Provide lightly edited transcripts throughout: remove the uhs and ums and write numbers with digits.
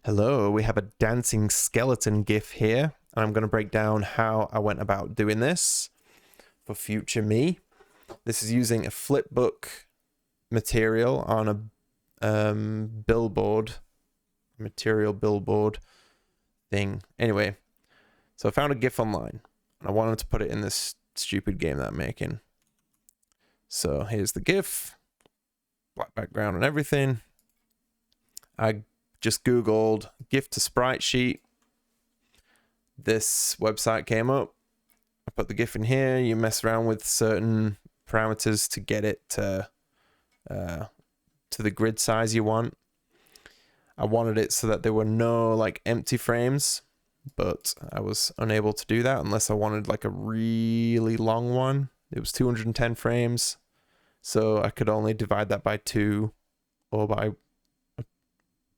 Hello, we have a dancing skeleton GIF here, and I'm going to break down how I went about doing this for future me. This is using a Flipbook material on a billboard, material billboard thing. Anyway, so I found a GIF online, and I wanted to put it in this stupid game that I'm making. So here's the GIF, black background and everything. I just Googled GIF to Spritesheet. This website came up. I put the GIF in here. You mess around with certain parameters to get it to the grid size you want. I wanted it so that there were no like empty frames, but I was unable to do that unless I wanted like a really long one. It was 210 frames, so I could only divide that by 2 or by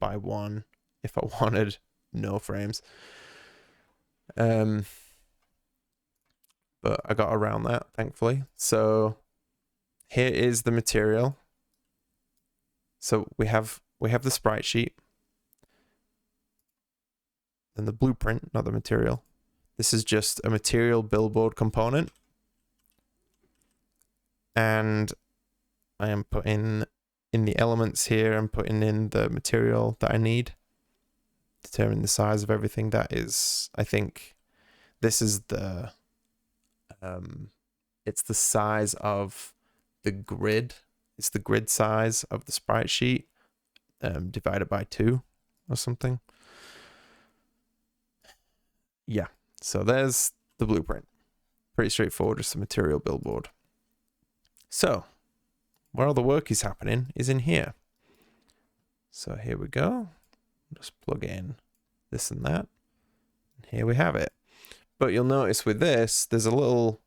1 if I wanted no frames. But I got around that, thankfully. So here is the material. So we have the sprite sheet and the blueprint, not the material. This is just a material billboard component. And I am putting in the elements here, I'm putting in the material that I need. Determine the size of everything. That is, I think this is the it's the size of the grid. It's the grid size of the sprite sheet divided by 2 or something. Yeah, so there's the blueprint. Pretty straightforward, just a material billboard. So where all the work is happening is in here. So here we go. Just plug in this and that. And here we have it. But you'll notice with this, there's a little,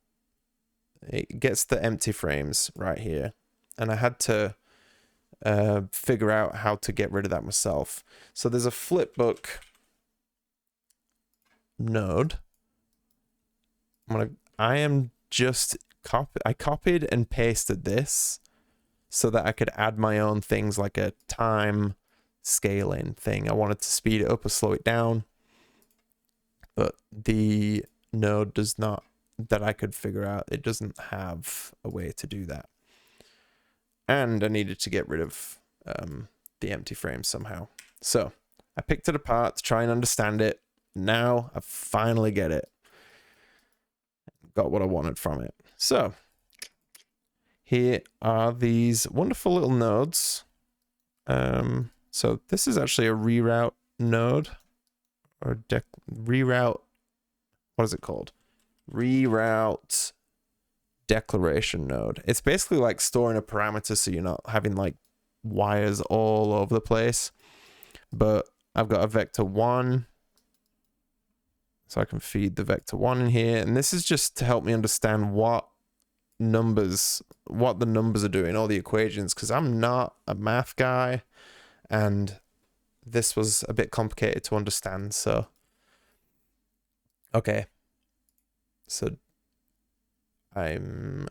it gets the empty frames right here. And I had to figure out how to get rid of that myself. So there's a Flipbook node. I copied and pasted this so that I could add my own things like a time scaling thing. I wanted to speed it up or slow it down, but the node does not, that I could figure out, it doesn't have a way to do that. And I needed to get rid of the empty frames somehow. So I picked it apart to try and understand it. Now I finally get it. Got what I wanted from it. So here are these wonderful little nodes. So this is actually a reroute node or reroute. What is it called? Reroute declaration node. It's basically like storing a parameter so you're not having like wires all over the place. But I've got a vector 1. So I can feed the vector 1 in here. And this is just to help me understand what the numbers are doing, all the equations, because I'm not a math guy and this was a bit complicated to understand. So okay, so I'm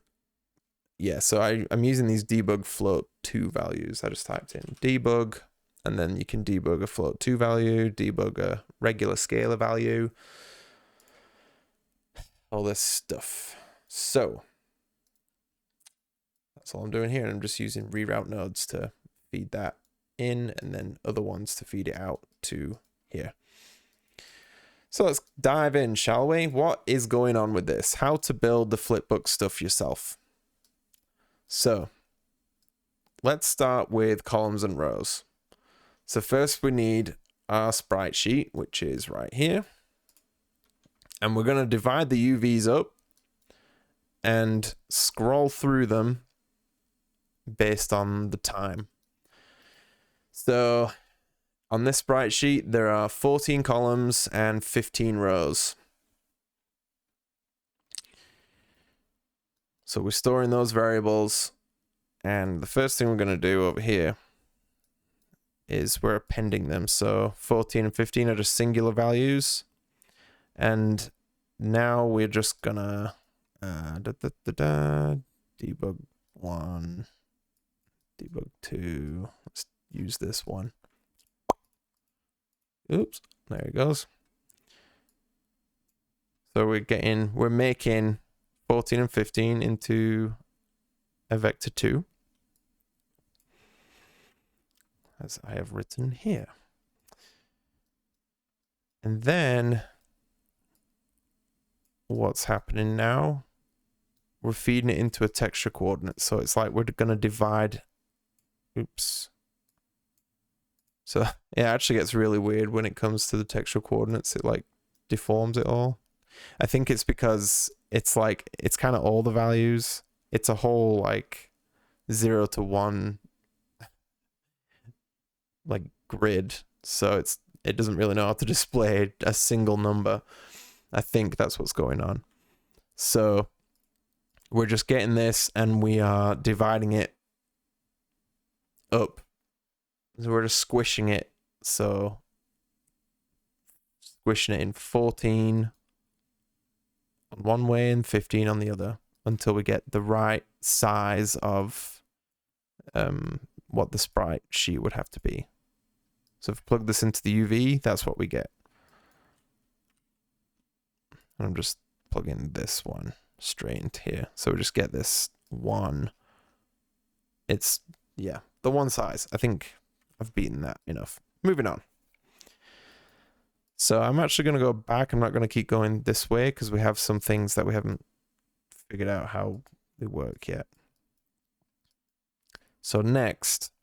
using these debug float 2 values. I just typed in debug, and then you can debug a float 2 value, debug a regular scalar value, all this stuff. So that's all I'm doing here. I'm just using reroute nodes to feed that in, and then other ones to feed it out to here. So let's dive in, shall we? What is going on with this? How to build the Flipbook stuff yourself. So let's start with columns and rows. So first we need our sprite sheet, which is right here. And we're going to divide the UVs up and scroll through them based on the time. So on this sprite sheet, there are 14 columns and 15 rows. So we're storing those variables. And the first thing we're going to do over here is we're appending them. So 14 and 15 are just singular values. And now we're just going to debug 1, debug 2. Let's use this one. Oops, there it goes. So we're making 14 and 15 into a vector 2, as I have written here. And then what's happening now? We're feeding it into a texture coordinate. So it's like we're going to divide. Oops. So it actually gets really weird when it comes to the texture coordinates. It like deforms it all. I think it's because it's like, it's kind of all the values. It's a whole like 0 to 1 like grid. So it doesn't really know how to display a single number. I think that's what's going on. So we're just getting this and we are dividing it up. So we're just squishing it. So squishing it in 14 on one way and 15 on the other until we get the right size of what the sprite sheet would have to be. So if we plug this into the UV, that's what we get. And I'm just plugging this one straight into here. So we just get this one. It's, yeah, the one size. I think I've beaten that enough. Moving on. So I'm actually going to go back. I'm not going to keep going this way because we have some things that we haven't figured out how they work yet. So next,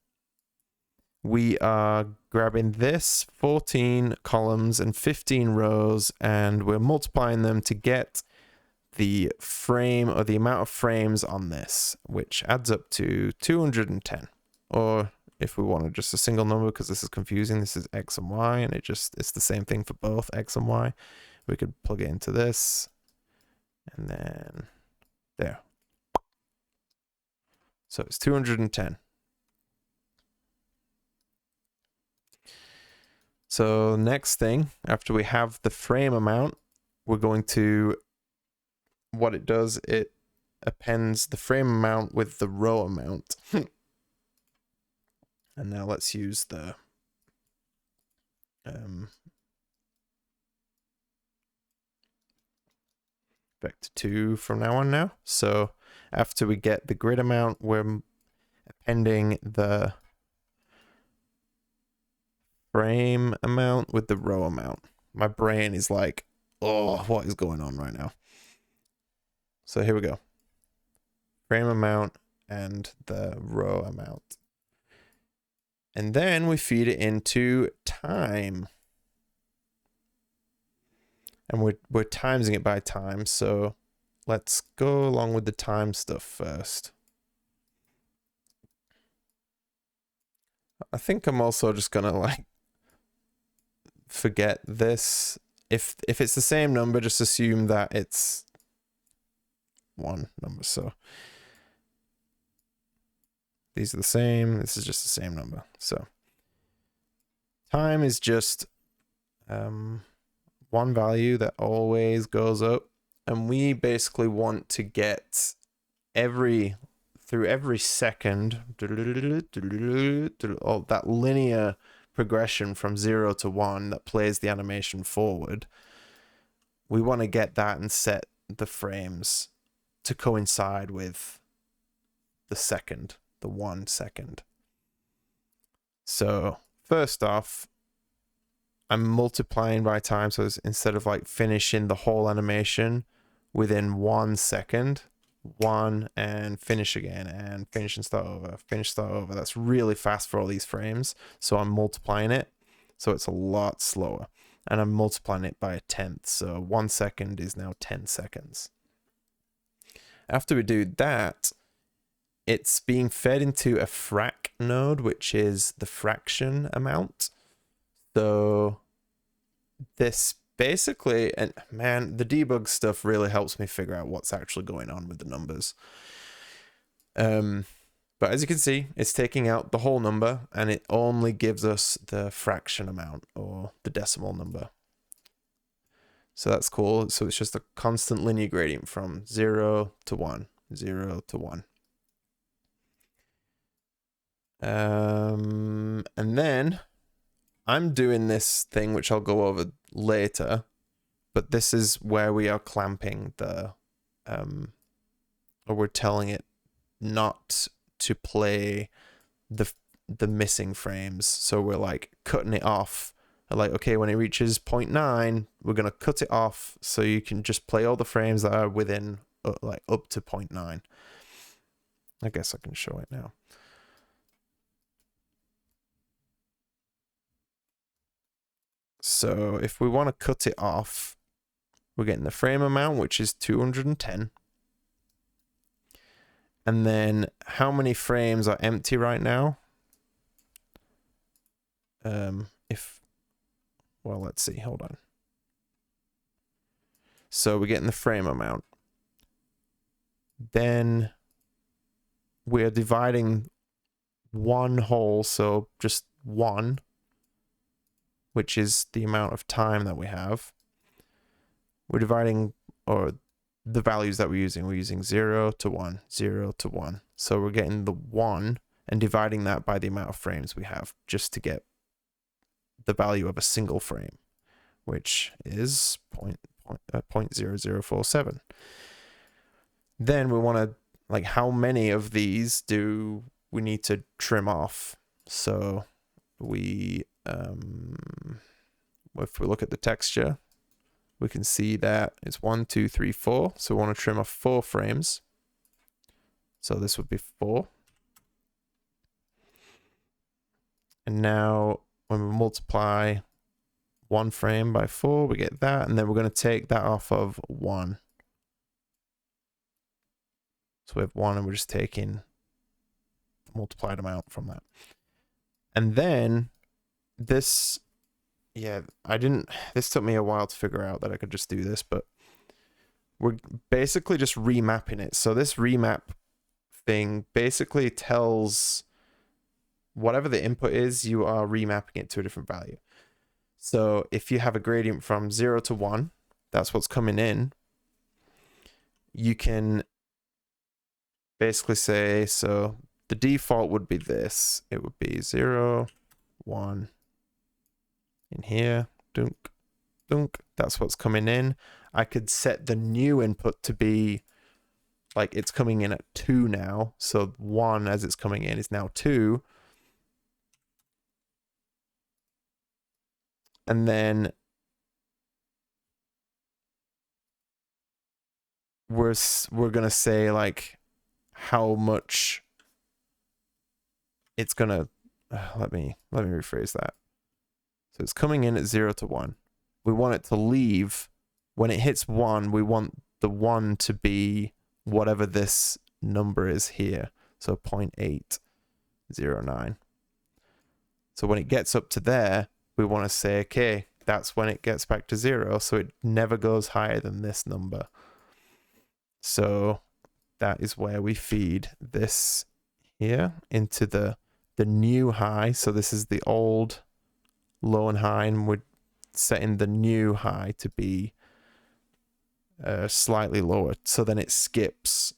we are grabbing this 14 columns and 15 rows, and we're multiplying them to get the frame or the amount of frames on this, which adds up to 210. Or if we wanted just a single number, because this is confusing, this is X and Y, and it's the same thing for both X and Y. We could plug it into this, and then there. So it's 210. So next thing, after we have the frame amount, we're going to, what it does, it appends the frame amount with the row amount. And now let's use the vector 2 from now on now. So after we get the grid amount, we're appending the frame amount with the row amount. My brain is like, oh, what is going on right now? So here we go. Frame amount and the row amount. And then we feed it into time. And we're timesing it by time. So let's go along with the time stuff first. I think I'm also just gonna like forget this. If it's the same number, just assume that it's one number. So these are the same. This is just the same number. So time is just one value that always goes up, and we basically want to get through every second, all that linear progression from 0 to 1 that plays the animation forward. We want to get that and set the frames to coincide with the second, the 1 second. So first off, I'm multiplying by time. So instead of like finishing the whole animation within 1 second, 1 and finish again and finish and start over, finish, start over. That's really fast for all these frames. So I'm multiplying it. So it's a lot slower. And I'm multiplying it by 1/10. So 1 second is now 10 seconds. After we do that, it's being fed into a frac node, which is the fraction amount. So this basically, and man, the debug stuff really helps me figure out what's actually going on with the numbers. But as you can see, it's taking out the whole number and it only gives us the fraction amount or the decimal number. So that's cool. So it's just a constant linear gradient from 0 to 1, 0 to 1. And then I'm doing this thing, which I'll go over later, but this is where we are clamping the, or we're telling it not to play the missing frames. So we're like cutting it off. Like, okay, when it reaches 0.9, we're going to cut it off so you can just play all the frames that are within, like, up to 0.9. I guess I can show it now. So if we want to cut it off, we're getting the frame amount, which is 210. And then how many frames are empty right now? Well, let's see, hold on. So we're getting the frame amount. Then we're dividing one whole, so just one, which is the amount of time that we have. We're dividing, or the values that we're using 0 to 1, 0 to 1. So we're getting the 1 and dividing that by the amount of frames we have just to get the value of a single frame, which is 0.0047. Then we want to, like, how many of these do we need to trim off? So we, if we look at the texture, we can see that it's 1, 2, 3, 4. So we want to trim off 4 frames. So this would be 4. And now when we multiply 1 frame by 4, we get that. And then we're going to take that off of 1. So we have 1 and we're just taking the multiplied amount from that. And then this, yeah, this took me a while to figure out that I could just do this, but we're basically just remapping it. So this remap thing basically tells whatever the input is, you are remapping it to a different value. So if you have a gradient from 0 to 1, that's what's coming in. You can basically say, so the default would be this. It would be 0, 1 in here, dunk, dunk. That's what's coming in. I could set the new input to be like it's coming in at 2 now. So 1 as it's coming in is now 2. And then we're going to say like how much it's going to, let me rephrase that. So it's coming in at 0 to 1. We want it to leave. When it hits 1, we want the 1 to be whatever this number is here. So 0.809. So when it gets up to there, we want to say, okay, that's when it gets back to 0. So it never goes higher than this number. So that is where we feed this here into the new high. So this is the old low and high, and we're setting the new high to be slightly lower. So then it skips,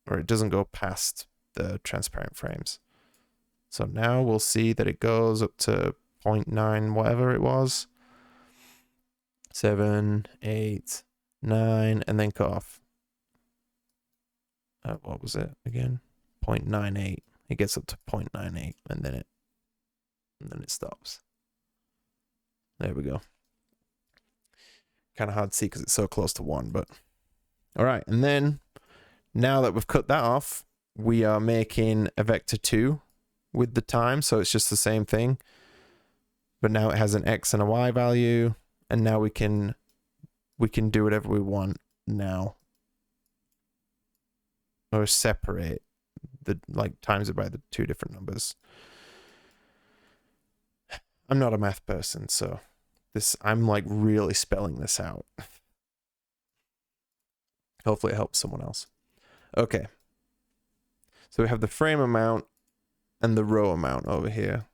or it doesn't go past the transparent frames. So now we'll see that it goes up to 0.9, whatever it was. 7, 8, 9, and then cut off. What was it again? 0.98. It gets up to 0.98, and then it stops. There we go. Kind of hard to see because it's so close to 1, but all right. And then now that we've cut that off, we are making a vector 2 with the time. So it's just the same thing, but now it has an X and a Y value. And now we can do whatever we want now, or separate the, like, times it by the 2 different numbers. I'm not a math person, so I'm like really spelling this out. Hopefully it helps someone else. Okay. So we have the frame amount and the row amount over here.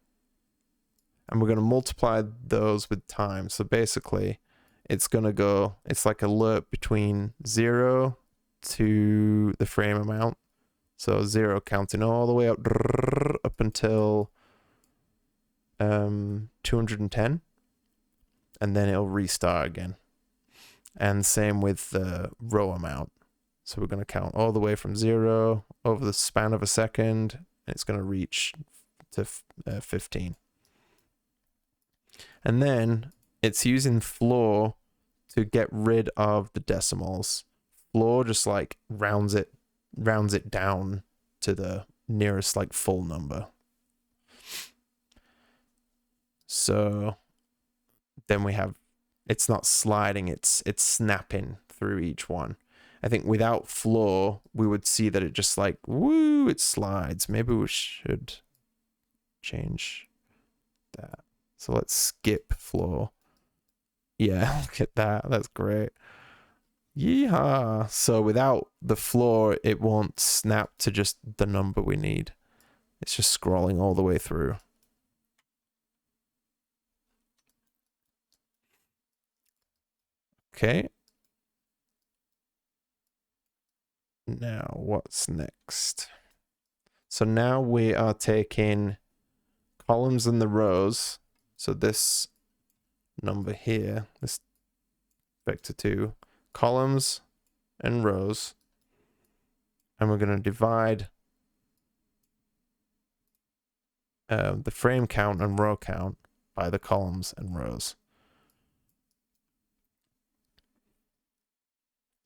And we're going to multiply those with time. So basically it's going to go, it's like a loop between 0 to the frame amount. So 0 counting all the way up until 210, and then it'll restart again. And same with the row amount. So we're going to count all the way from 0 over the span of a second, and it's going to reach to 15. And then it's using floor to get rid of the decimals. Floor just like rounds it down to the nearest like full number. So then we have, it's not sliding, it's snapping through each one. I think without floor, we would see that it just like, woo, it slides. Maybe we should change that. So let's skip floor. Yeah, look at that. That's great. Yeehaw. So without the floor, it won't snap to just the number we need. It's just scrolling all the way through. Okay. Now what's next? So now we are taking columns and the rows. So this number here, this vector 2, columns and rows. And we're going to divide the frame count and row count by the columns and rows.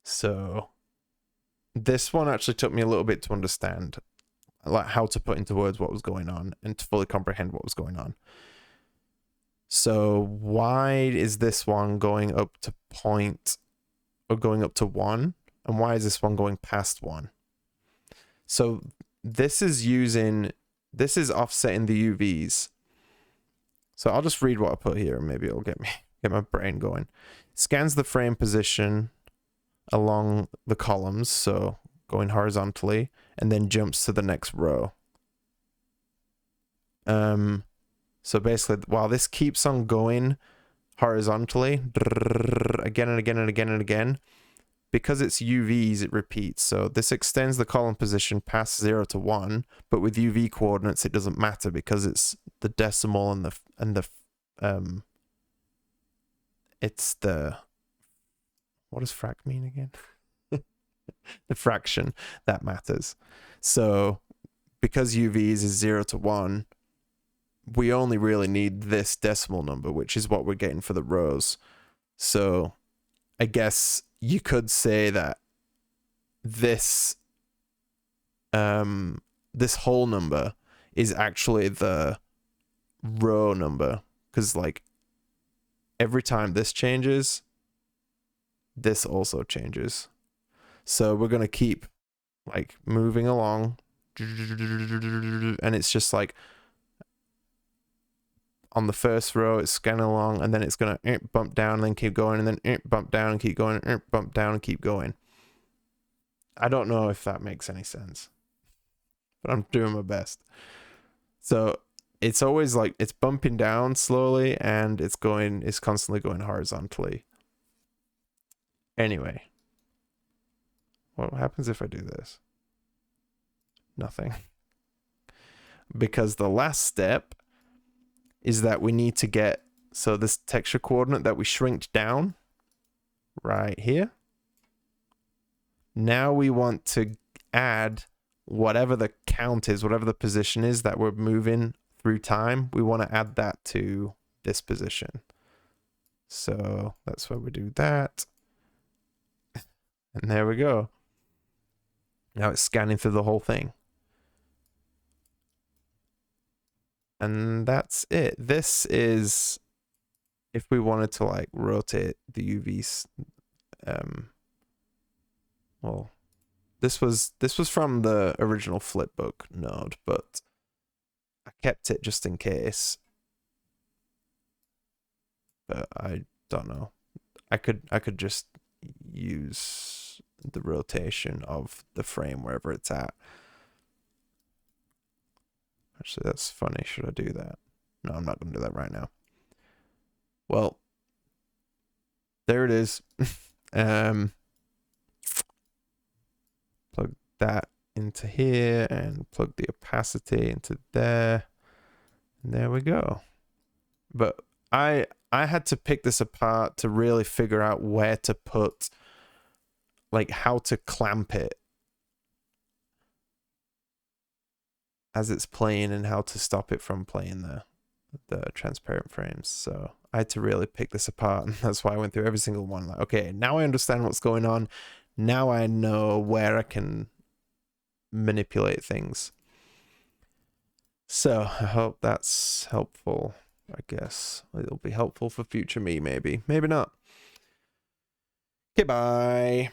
So this one actually took me a little bit to understand, like how to put into words what was going on and to fully comprehend what was going on. So why is this one going up to point or going up to 1? And why is this one going past 1? So this is offsetting the UVs. So I'll just read what I put here and maybe it'll get my brain going. Scans the frame position along the columns, so going horizontally, and then jumps to the next row. So basically, while this keeps on going horizontally, again and again and again and again, because it's UVs, it repeats. So this extends the column position past 0 to 1, but with UV coordinates, it doesn't matter because it's the decimal it's the, what does frac mean again? The fraction that matters. So because UVs is 0 to 1, we only really need this decimal number, which is what we're getting for the rows. So I guess you could say that this this whole number is actually the row number, because like every time this changes, this also changes. So we're going to keep like moving along, and it's just like on the first row it's scanning along, and then it's going to bump down and then keep going, and then bump down and keep going, bump down and keep going. I don't know if that makes any sense, but I'm doing my best. So it's always like it's bumping down slowly and it's constantly going horizontally. Anyway, what happens if I do this? Nothing. Because the last step is that we need to get, so this texture coordinate that we shrinked down right here. Now we want to add whatever the count is, whatever the position is that we're moving through time. We want to add that to this position. So that's where we do that. And there we go. Now it's scanning through the whole thing. And that's it. This is if we wanted to like rotate the UVs. Well, this was from the original Flipbook node, but I kept it just in case. But I don't know. I could just use the rotation of the frame wherever it's at. Actually, that's funny. Should I do that? No, I'm not going to do that right now. Well, there it is. Plug that into here and plug the opacity into there. And there we go. But I had to pick this apart to really figure out where to put, like how to clamp it as it's playing and how to stop it from playing the transparent frames. So I had to really pick this apart, and that's why I went through every single one. Like, okay, now I understand what's going on. Now I know where I can manipulate things. So I hope that's helpful. I guess it'll be helpful for future me, maybe not. Okay, bye.